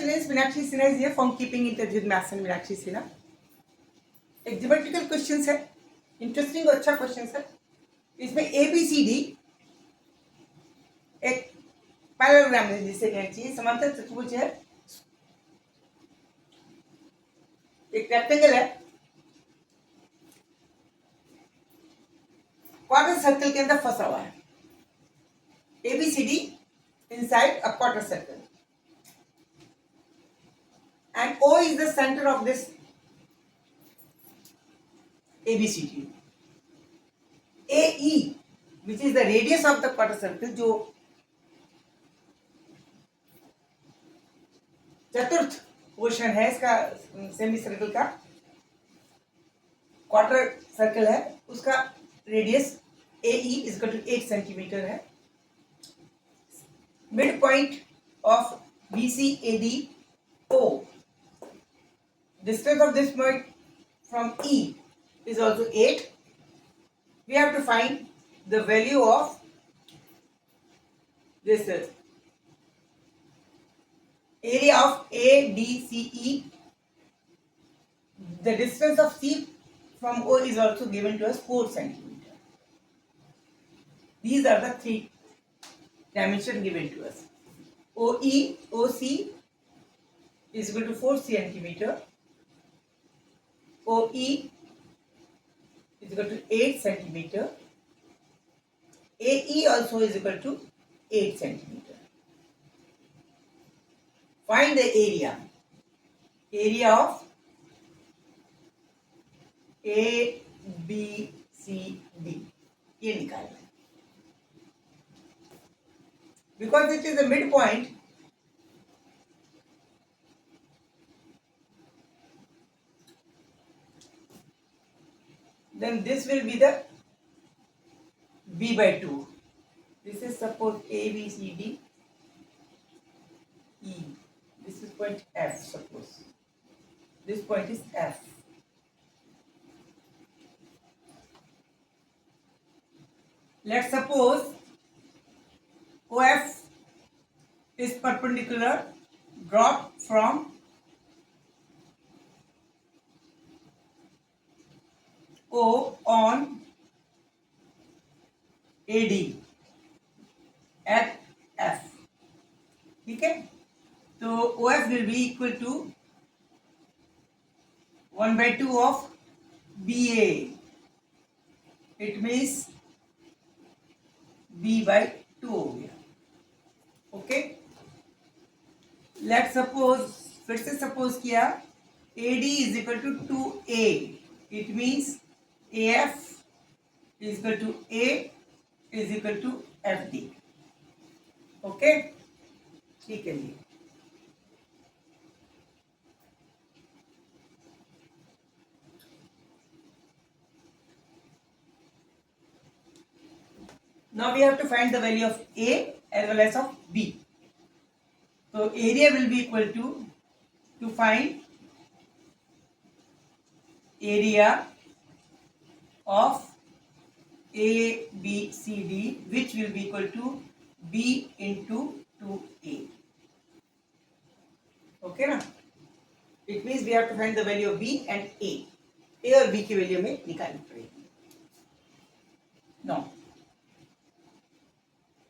students, Meenakshi Sinha is here from Keeping in Touch with Maths and Meenakshi Sinha. एक geometrical question है, interesting और अच्छा question है. इसमें ABCD एक पैरेललोग्राम है, जिसे कहना चाहिए समांतर चतुर्भुज है. एक रेक्टेंगल है, क्वार्टर सर्कल के अंदर फंसा हुआ है. ABCD inside a quarter circle, and O is the center of this ABCD. AE, which is the radius of the quarter circle, जो चतुर्थ पोर्शन है इसका सेमी सर्कल का, क्वार्टर सर्कल है, उसका radius AE is equal to 8 centimetre है. Mid point of BCAD O, distance of this point from E is also 8. We have to find the value of this area of ADCE. The distance of C from O is also given to us 4 centimeter. These are the three dimensions given to us. OC is equal to 4 centimeter. OE is equal to 8 centimeter. AE also is equal to 8 centimeter. Find the area. Area of ABCD. ये निकालना है. Because it is a midpoint, then this will be the B by 2. This is suppose ABCD E. This is point F, suppose. This point is F. Let's suppose OF is perpendicular, drop from O on AD at F. ठीक है, तो OF will be equal to 1 by 2 of BA. It means B by 2 हो गया. Okay, let suppose, फिर से suppose किया AD is equal to 2A. It means AF is equal to A is equal to FD. Okay, ठीक है जी. Now we have to find the value of A as well as of B. So area will be equal to find area of ABCD, which will be equal to B into 2A. Okay ना? It means we have to find the value of B and A. A और B की value में निकालनी पड़ेगी. Now,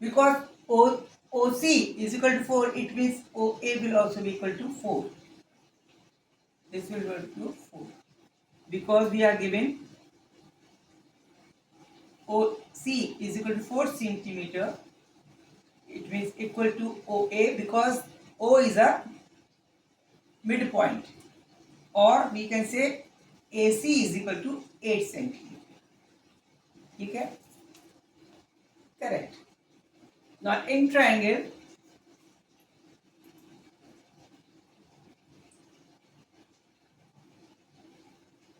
because OC is equal to 4, it means OA will also be equal to 4. This will be equal to 4. Because we are given OC is equal to 4 centimeter, it means equal to OA, because O is a midpoint, or we can say AC is equal to 8 centimeter. ठीक है, correct. Now in triangle,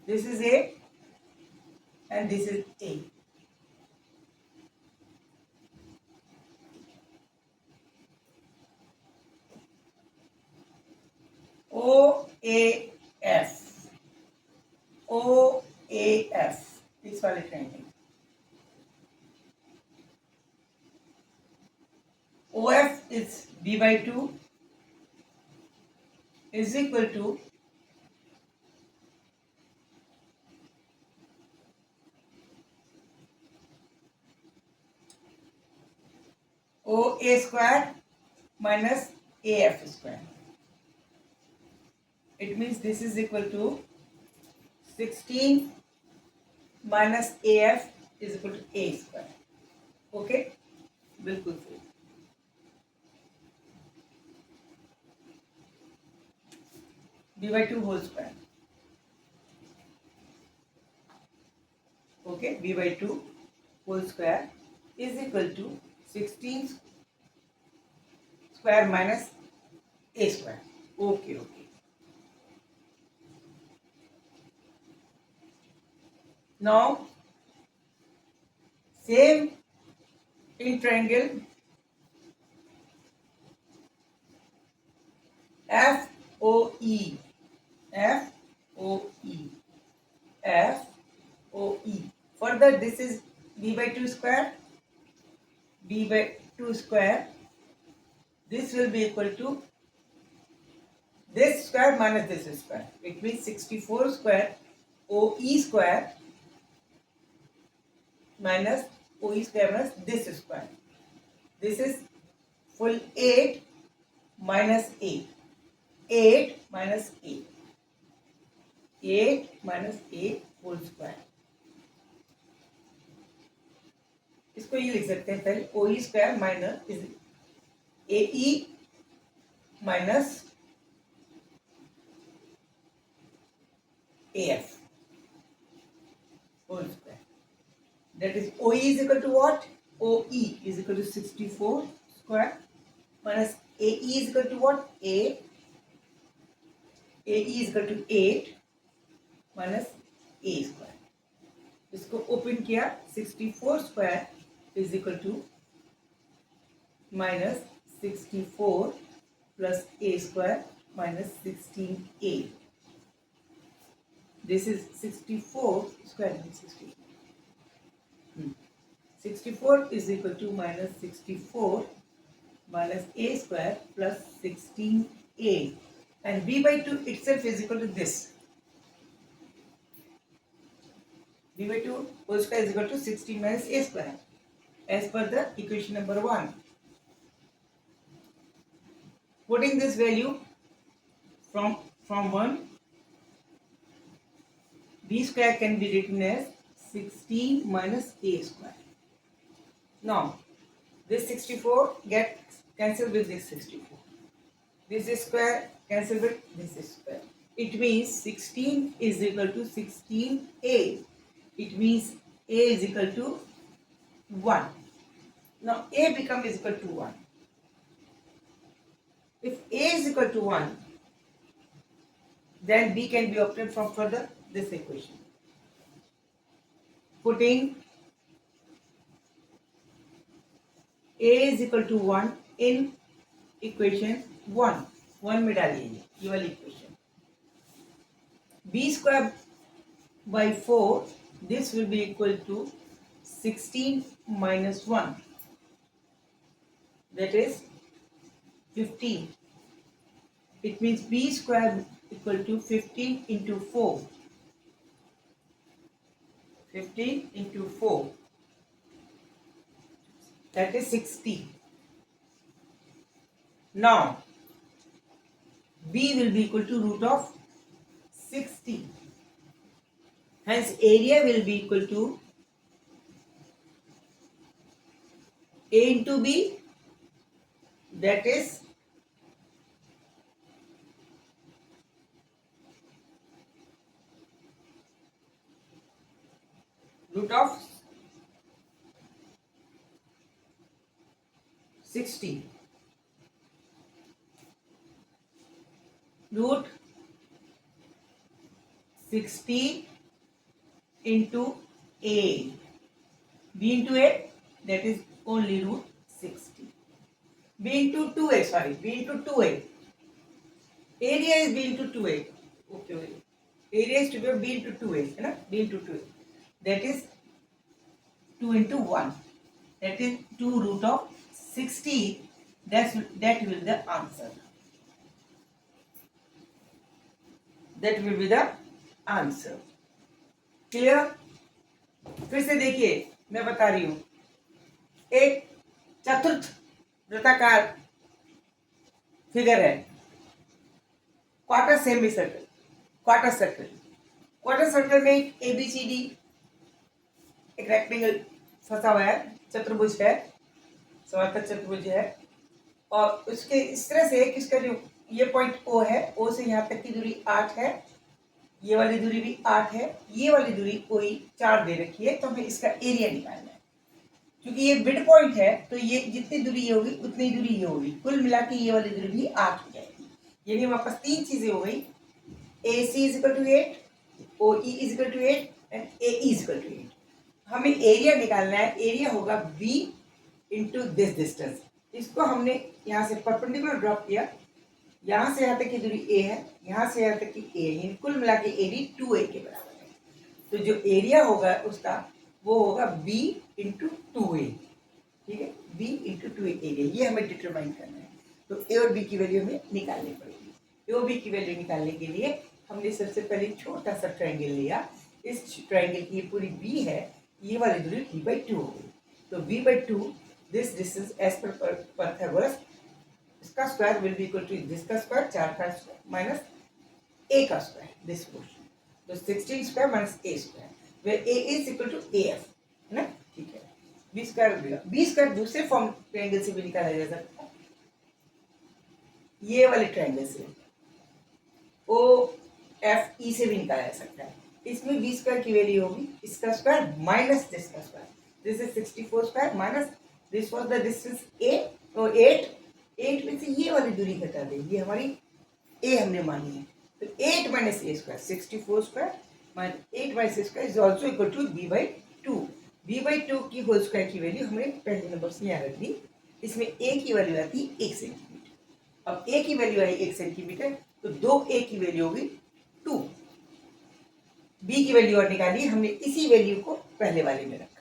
this is A and this is A. OAF. OAF. इस वाले triangle. OF is B by 2 is equal to OA square minus AF square. It means this is equal to 16 minus AF is equal to A square. Okay, बिल्कुल सही. B by 2 whole square. Okay, B by 2 whole square is equal to 16 square minus A square. Okay, okay. Now, same in triangle FOE. FOE. FOE. Further, this is B by 2 square. B by 2 square. This will be equal to this square minus this square. It means 64 square OE square minus OE square minus this square. This is full 8 minus 8. 8 minus 8. 8 minus 8 whole square. इसको ये लिख सकते हैं पहले OE square minus is AE minus AF whole square. That is OE is equal to what? OE is equal to 64 square minus AE is equal to what? AE is equal to 8 minus A square. इसको open किया 64 square is equal to minus 64 plus A square minus 16A. This is 64 square means 64. 64 is equal to minus 64 minus A square plus 16A. And B by 2 itself is equal to this. B by 2 whole square is equal to 16 minus A square. As per the equation number 1. Putting this value from 1, B square can be written as 16 minus A square. Now, this 64 gets cancelled with this 64. This square cancelled with this square. It means 16 is equal to 16A. It means A is equal to 1. Now, A becomes equal to 1. If A is equal to 1, then B can be obtained from further this equation. Putting A is equal to 1 in equation 1. 1 में डालिए ये वाली equation. B square by 4, this will be equal to 16 minus 1. That is 15. It means B square equal to 15 into 4. 15 into 4. That is 60. Now, B will be equal to root of 60. Hence, area will be equal to A into B. That is root of 60. Root 60 into A. B into A, that is only root 60. B into 2A, sorry, B into 2A. Area is B into 2A. Okay, area is to be B into 2A, है ना? B into 2A. That is 2 into 1. That is 2 root of 60. That will be the answer. That will be the answer. Clear? फिर से देखिए, मैं बता रही हूं, एक चतुर्थ वृत्ताकार फिगर है, quarter semi circle, quarter circle. Quarter circle में एक ABCD एक रेक्टेंगल फंसा हुआ है, चतुर्भुज है, समांतर चतुर्भुज है, और उसके इस तरह से किसका जो ये पॉइंट O है, O से यहाँ तक की दूरी 8 है, ये वाली दूरी भी 8 है, ये वाली दूरी कोई 4 दे रखी है, तो हमें इसका एरिया निकालना है। क्योंकि ये मिड पॉइंट है, तो ये जितनी दूरी ये होगी उतनी दूरी ये होगी, कुल मिला के ये वाली दूरी भी 8 हो जाएगी। यानी हमारे पास 3 चीजें हो गई, AC = 8, OE = 8 एंड AE = 8। हमें एरिया निकालना है, एरिया होगा B इंटू दिस डिस्टेंस। इसको हमने यहाँ से परपेंडिकुलर ड्रॉप किया, यहाँ से यहाँ तक की दूरी A है, यहाँ से यहाँ तक की A है, कुल मिला के एडी 2A के बराबर है। तो जो एरिया होगा उसका वो होगा B इंटू 2A। ठीक है, B इंटू 2A एरिया, ये हमें डिटरमाइन करना है। तो A और B की वैल्यू हमें निकालनी पड़ेगी। A और B की वैल्यू निकालने के लिए हमने सबसे पहले छोटा सा ट्राइंगल लिया, इस ट्राइंगल की पूरी B है, ये वाली दूरी B/2 हो गई। तो B/2 दिस डिस्टेंस एज पर पाइथागोरस, इसका square will be equal to this का स्क्वायर, 4 का स्क्वायर माइनस A का स्क्वायर, दिस पोर्शन। तो 16 square minus A square, where A is equal to AF, है ना? ठीक है, B स्क्वायर दूसरे फॉर्म ट्रायंगल से भी निकाला जा सकता है, ये वाले ट्रायंगल से OFE से भी निकाला जा सकता है। इसमें B स्क्वायर की वैल्यू होगी इसका स्क्वायर माइनस दिस का square, this is 64 square minus this was the distance A, और 8 में से ये वाली दूरी घटा दें, ये हमारी A हमने मानी है। तो 8 minus A square, 64 square minus 8 minus A square is also equal to B/2। B/2 की होल स्क्वायर की वैल्यू हमने पहले नंबर से यहाँ रख दी। इसमें A की वैल्यू आती है 1 सेंटीमीटर। अब A की वैल्यू आई 1 सेंटीमीटर, तो 2A की वैल्यू होगी 2। B की वैल्यू और निकाली, हमने इसी वैल्यू को पहले वाले में रखा।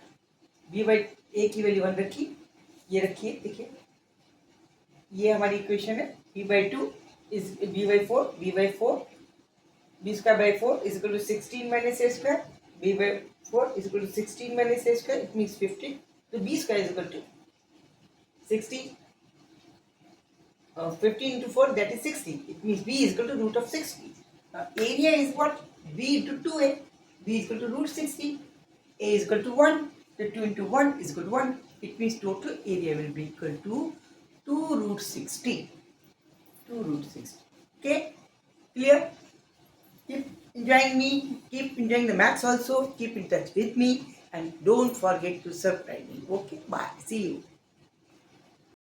A की वैल्यू 1 रखी, ये रखिए, देखिए ये हमारी इक्वेशन है। B/2 is B/4 B square by 4 is equal to 16 minus A square, B/4 is equal to 16 minus A square, it means 15. So B square is equal to 16, 15 into 4, that is 60. It means B is equal to root of 60. Now area is what? B into 2A. B is equal to root 60. A is equal to 1. So 2 into 1 is equal to 1. It means total area will be equal to 2 root 60. 2 root 60. Okay? Clear? Keep enjoying me. Keep enjoying the maths also. Keep in touch with me. And don't forget to subscribe me. Okay? Bye. See you.